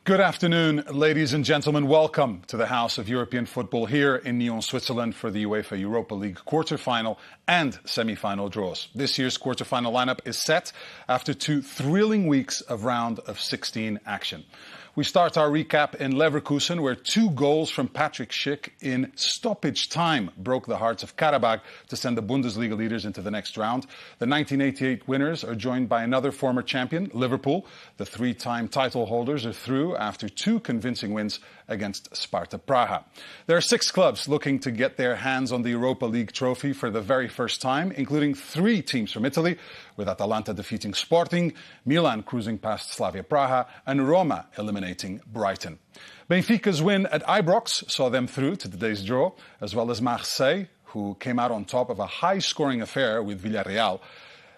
Good afternoon, ladies and gentlemen. Welcome to the House of European Football here in Nyon, Switzerland for the UEFA Europa League quarter-final and semi-final draws. This year's quarter-final lineup is set after 2 thrilling weeks of round of 16 action. We start our recap in Leverkusen, where 2 goals from Patrick Schick in stoppage time broke the hearts of Karabakh to send the Bundesliga leaders into the next round. The 1988 winners are joined by another former champion, Liverpool. The 3-time title holders are through after 2 convincing wins against Sparta Praha. There are 6 clubs looking to get their hands on the Europa League trophy for the very first time, including 3 teams from Italy, with Atalanta defeating Sporting, Milan cruising past Slavia Praha, and Roma eliminating Brighton. Benfica's win at Ibrox saw them through to today's draw, as well as Marseille, who came out on top of a high-scoring affair with Villarreal.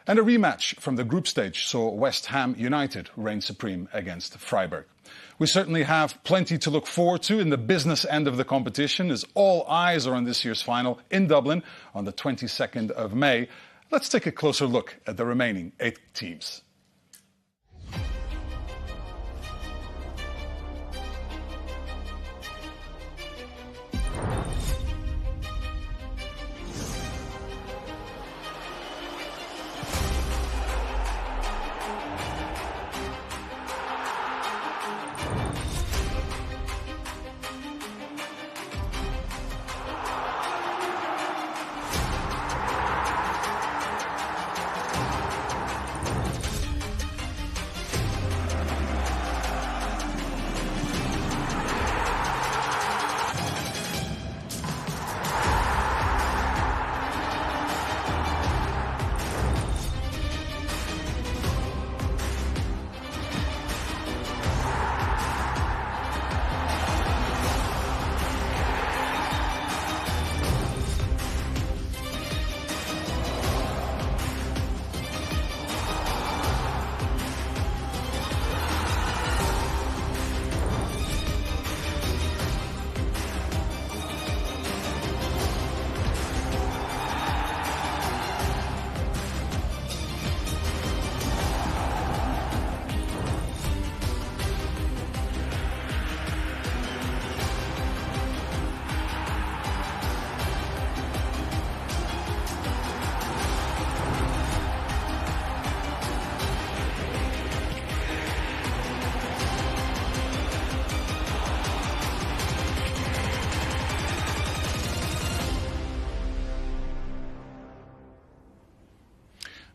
And a rematch from the group stage saw West Ham United reign supreme against Freiburg. We certainly have plenty to look forward to in the business end of the competition, as all eyes are on this year's final in Dublin on the 22nd of May. Let's take a closer look at the remaining 8 teams.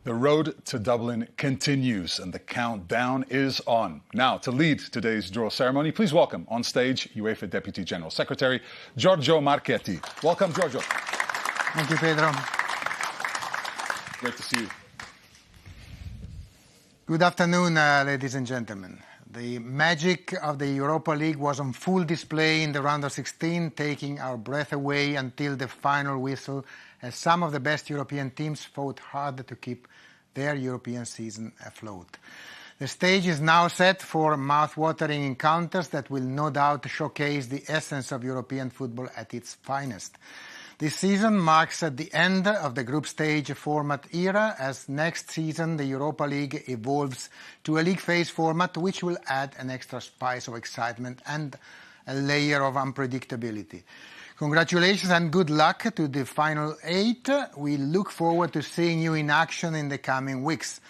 The road to Dublin continues and the countdown is on. Now, to lead today's draw ceremony, please welcome on stage UEFA Deputy General Secretary Giorgio Marchetti. Welcome, Giorgio. Thank you, Pedro. Great to see you. Good afternoon, ladies and gentlemen. The magic of the Europa League was on full display in the round of 16, taking our breath away until the final whistle, as some of the best European teams fought hard to keep their European season afloat. The stage is now set for mouth-watering encounters that will no doubt showcase the essence of European football at its finest. This season marks the end of the group stage format era, as next season the Europa League evolves to a league phase format which will add an extra spice of excitement and a layer of unpredictability. Congratulations and good luck to the final 8. We look forward to seeing you in action in the coming weeks.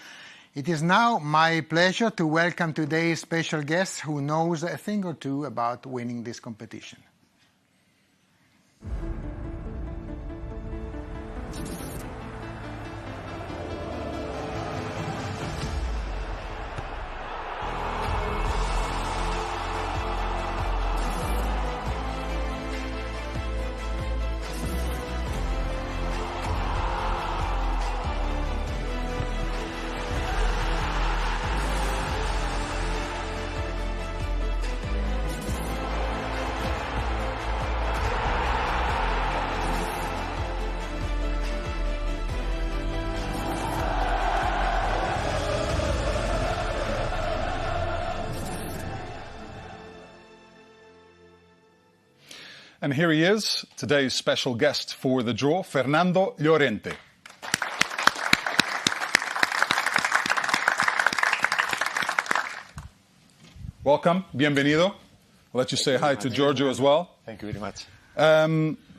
It is now my pleasure to welcome today's special guest who knows a thing or two about winning this competition. And here he is, today's special guest for the draw, Fernando Llorente. welcome, bienvenido. I'll let you say hi to Giorgio as well. Thank you very much.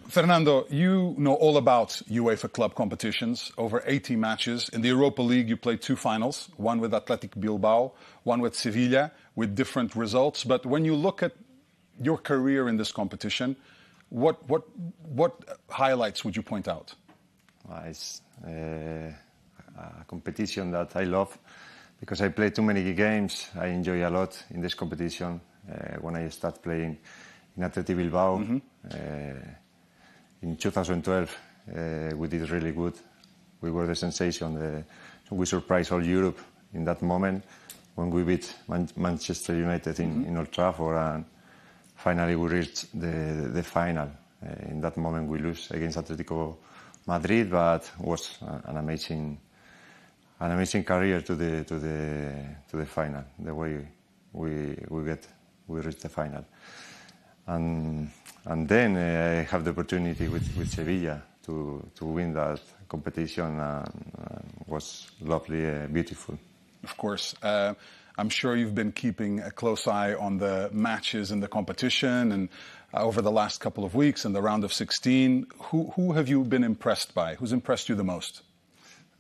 Fernando, you know all about UEFA club competitions, over 80 matches. In the Europa League, you played 2 finals, one with Athletic Bilbao, one with Sevilla, with different results. But when you look at your career in this competition, what highlights would you point out? It's a competition that I love because I play too many games. I enjoy a lot in this competition. When I start playing in Athletic Bilbao in 2012, we did really good. We were the sensation. We surprised all Europe in that moment when we beat Manchester United in Old Trafford, and finally we reached the final. In that moment we lose against Atletico Madrid, but it was an amazing career to the final. The way we reached the final, and then I have the opportunity with Sevilla to win that competition, and was lovely, beautiful. Of course. I'm sure you've been keeping a close eye on the matches in the competition, and over the last couple of weeks in the round of 16. Who have you been impressed by? Who's impressed you the most?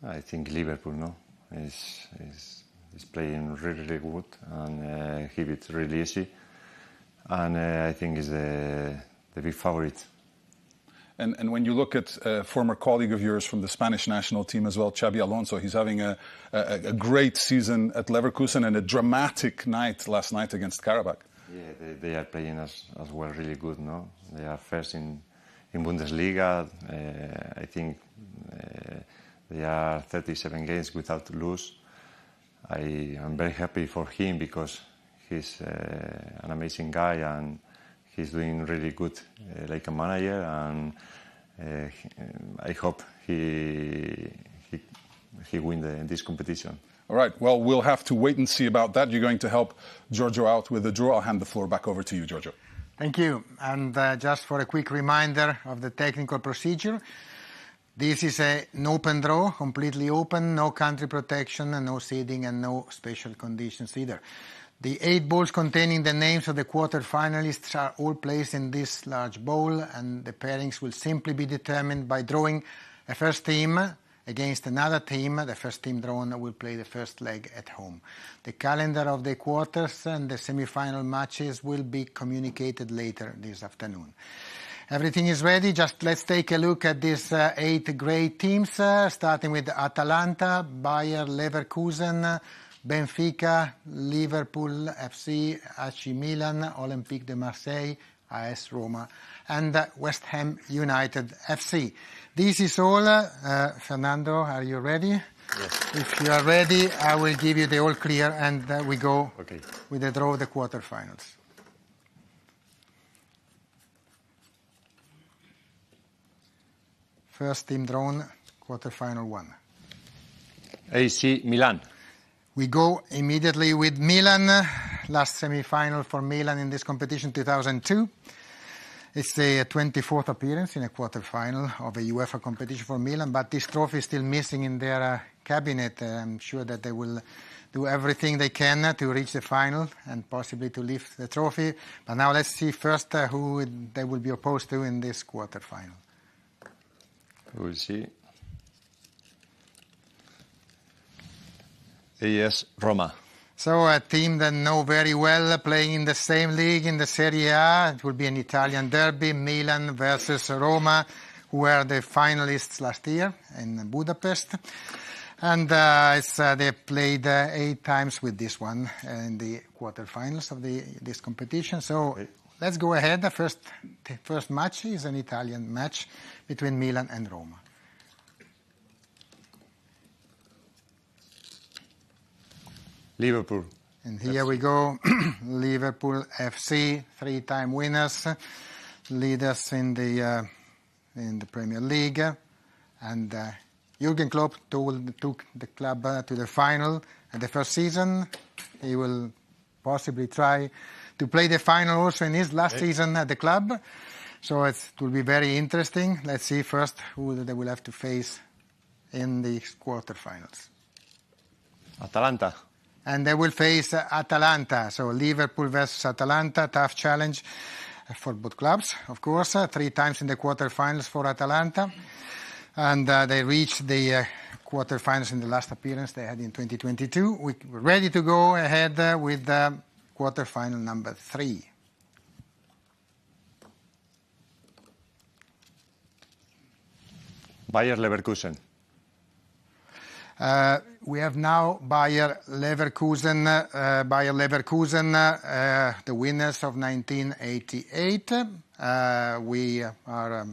I think Liverpool, no? is playing really good, and he beat really easy. And I think is the big favorite. And when you look at a former colleague of yours from the Spanish national team as well, Xabi Alonso, he's having a great season at Leverkusen and a dramatic night last night against Karabakh. Yeah, they are playing as well really good, no? They are first in Bundesliga. I think they are 37 games without lose. I am very happy for him because he's an amazing guy, and he's doing really good like a manager, and I hope he win this competition. All right, well, we'll have to wait and see about that. You're going to help Giorgio out with the draw. I'll hand the floor back over to you, Giorgio. Thank you. And just for a quick reminder of the technical procedure, this is an open draw, completely open, no country protection, and no seeding, and no special conditions either. The 8 bowls containing the names of the quarter-finalists are all placed in this large bowl, and the pairings will simply be determined by drawing a first team against another team. The first team drawn will play the first leg at home. The calendar of the quarters and the semi-final matches will be communicated later this afternoon. Everything is ready. Just let's take a look at these 8 great teams, starting with Atalanta, Bayer Leverkusen, Benfica, Liverpool FC, AC Milan, Olympique de Marseille, AS Roma, and West Ham United FC. This is all. Fernando, are you ready? Yes. If you are ready, I will give you the all clear, and we go with the draw of the quarterfinals. First team drawn, quarterfinal 1. AC Milan. We go immediately with Milan. Last semi-final for Milan in this competition, 2002. It's the 24th appearance in a quarter-final of a UEFA competition for Milan, but this trophy is still missing in their cabinet. I'm sure that they will do everything they can to reach the final and possibly to lift the trophy. But now let's see first who they will be opposed to in this quarter-final. We'll see. AS Roma. So a team that know very well, playing in the same league, in the Serie A. It will be an Italian derby, Milan versus Roma, who were the finalists last year in Budapest. And they played 8 times with this one in the quarterfinals of this competition. So let's go ahead. The first match is an Italian match between Milan and Roma. Liverpool. And here we go. Liverpool FC, 3-time winners, leaders in the Premier League, and Jurgen Klopp took the club to the final at the first season. He will possibly try to play the final also in his last season at the club. So it will be very interesting. Let's see first who they will have to face in the quarterfinals. Atalanta. And they will face Atalanta. So Liverpool versus Atalanta, tough challenge for both clubs, of course. 3 times in the quarterfinals for Atalanta. And they reached the quarterfinals in the last appearance they had in 2022. We're ready to go ahead with quarterfinal number 3. Bayer Leverkusen. We have now Bayer Leverkusen, the winners of 1988. We are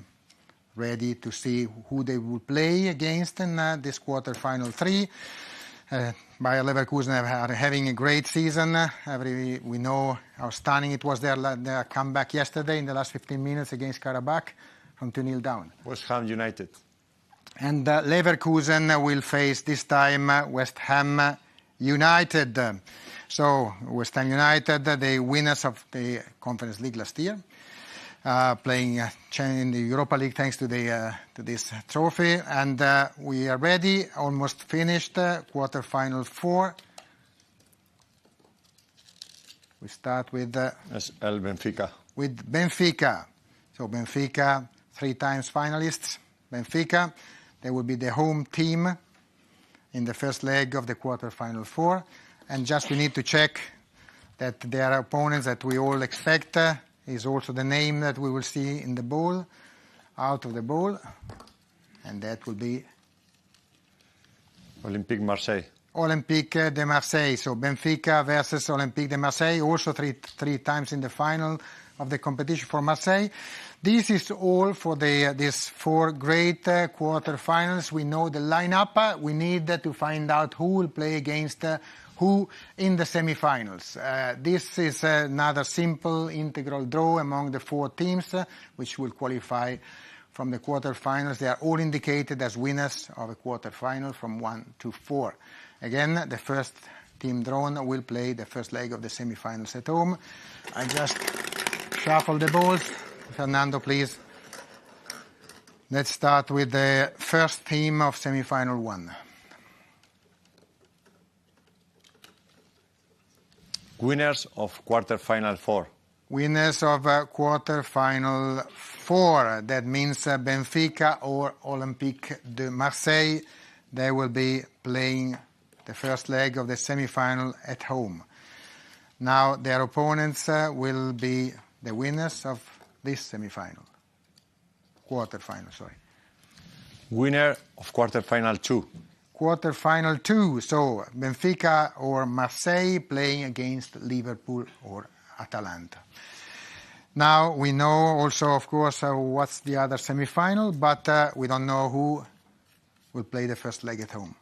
ready to see who they will play against in this quarterfinal 3. Bayer Leverkusen are having a great season. We know how stunning it was their comeback yesterday in the last 15 minutes against Karabakh from 2-0 down. West Ham United. And Leverkusen will face this time West Ham United. So West Ham United, the winners of the Conference League last year, playing in the Europa League thanks to this trophy. And we are ready, almost finished, quarterfinal 4. We start with Benfica. With Benfica. So Benfica, 3 times finalists. Benfica, they will be the home team in the first leg of the quarterfinal 4. And just we need to check that their opponents that we all expect is also the name that we will see in the ball, out of the ball. And that will be Olympique Marseille. Olympique de Marseille. So Benfica versus Olympique de Marseille, also three times in the final of the competition for Marseille. This is all for these 4 great quarterfinals. We know the lineup. We need to find out who will play against who in the semifinals. This is another simple integral draw among the 4 teams which will qualify from the quarterfinals. They are all indicated as winners of a quarterfinal from 1 to 4. Again, the first team drawn will play the first leg of the semifinals at home. I just shuffle the balls. Fernando, please. Let's start with the first team of semifinal 1. Winners of quarterfinal 4. Winners of quarterfinal 4. That means Benfica or Olympique de Marseille. They will be playing the first leg of the semifinal at home. Now their opponents will be the winners of this quarterfinal, sorry. Winner of quarterfinal 2. Quarterfinal 2, so Benfica or Marseille playing against Liverpool or Atalanta. Now we know also, of course, what's the other semifinal, but we don't know who will play the first leg at home.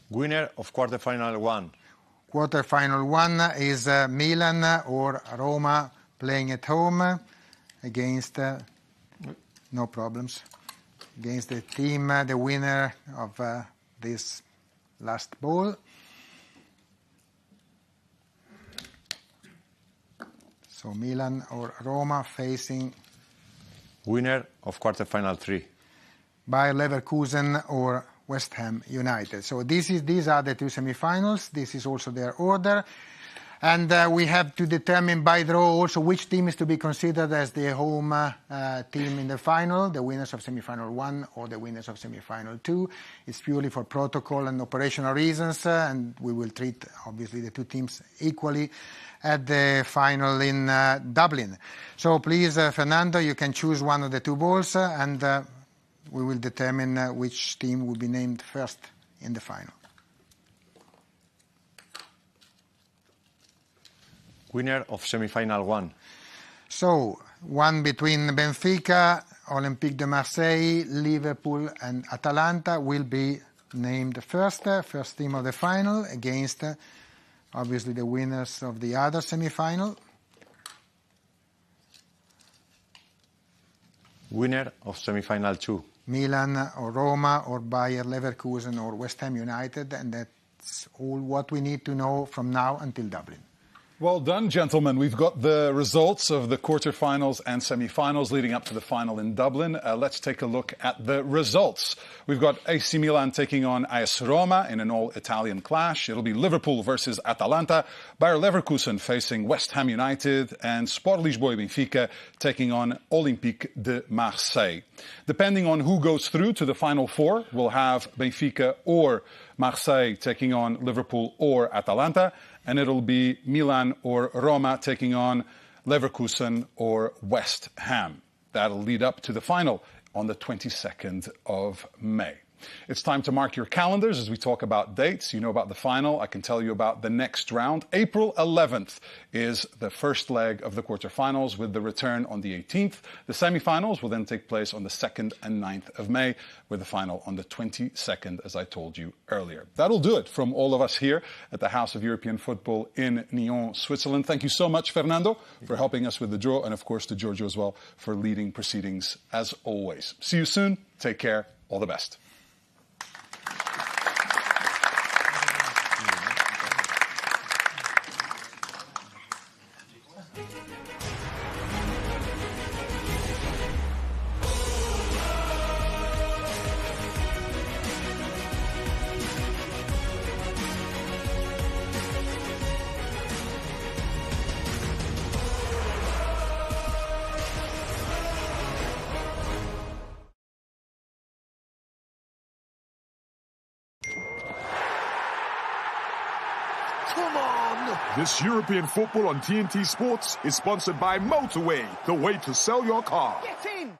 Winner of quarterfinal 1. Quarterfinal 1 is Milan or Roma playing at home against, no problems, against the team, the winner of this last ball. So Milan or Roma facing winner of quarterfinal 3. Bayer Leverkusen or West Ham United. So these are the 2 semifinals. This is also their order. And we have to determine by draw also which team is to be considered as the home team in the final, the winners of semifinal 1 or the winners of semifinal 2. It's purely for protocol and operational reasons, and we will treat, obviously, the 2 teams equally at the final in Dublin. So please, Fernando, you can choose one of the 2 balls, and we will determine which team will be named first in the final. Winner of semi-final 1. So, one between Benfica, Olympique de Marseille, Liverpool and Atalanta will be named first team of the final against, obviously, the winners of the other semi-final. Winner of semi-final 2. Milan or Roma or Bayer Leverkusen or West Ham United, and that's all what we need to know from now until Dublin. Well done, gentlemen. We've got the results of the quarterfinals and semi-finals leading up to the final in Dublin. Let's take a look at the results. We've got AC Milan taking on AS Roma in an all-Italian clash. It'll be Liverpool versus Atalanta, Bayer Leverkusen facing West Ham United, and Sport Lisboa Benfica taking on Olympique de Marseille. Depending on who goes through to the final four, we'll have Benfica or Marseille taking on Liverpool or Atalanta, and it'll be Milan or Roma taking on Leverkusen or West Ham. That'll lead up to the final on the 22nd of May. It's time to mark your calendars as we talk about dates. You know about the final. I can tell you about the next round. April 11th is the first leg of the quarterfinals with the return on the 18th. The semifinals will then take place on the 2nd and 9th of May with the final on the 22nd, as I told you earlier. That'll do it from all of us here at the House of European Football in Nyon, Switzerland. Thank you so much, Fernando, for helping us with the draw, and of course to Giorgio as well for leading proceedings as always. See you soon. Take care. All the best. Come on! This European football on TNT Sports is sponsored by Motorway, the way to sell your car. Get in!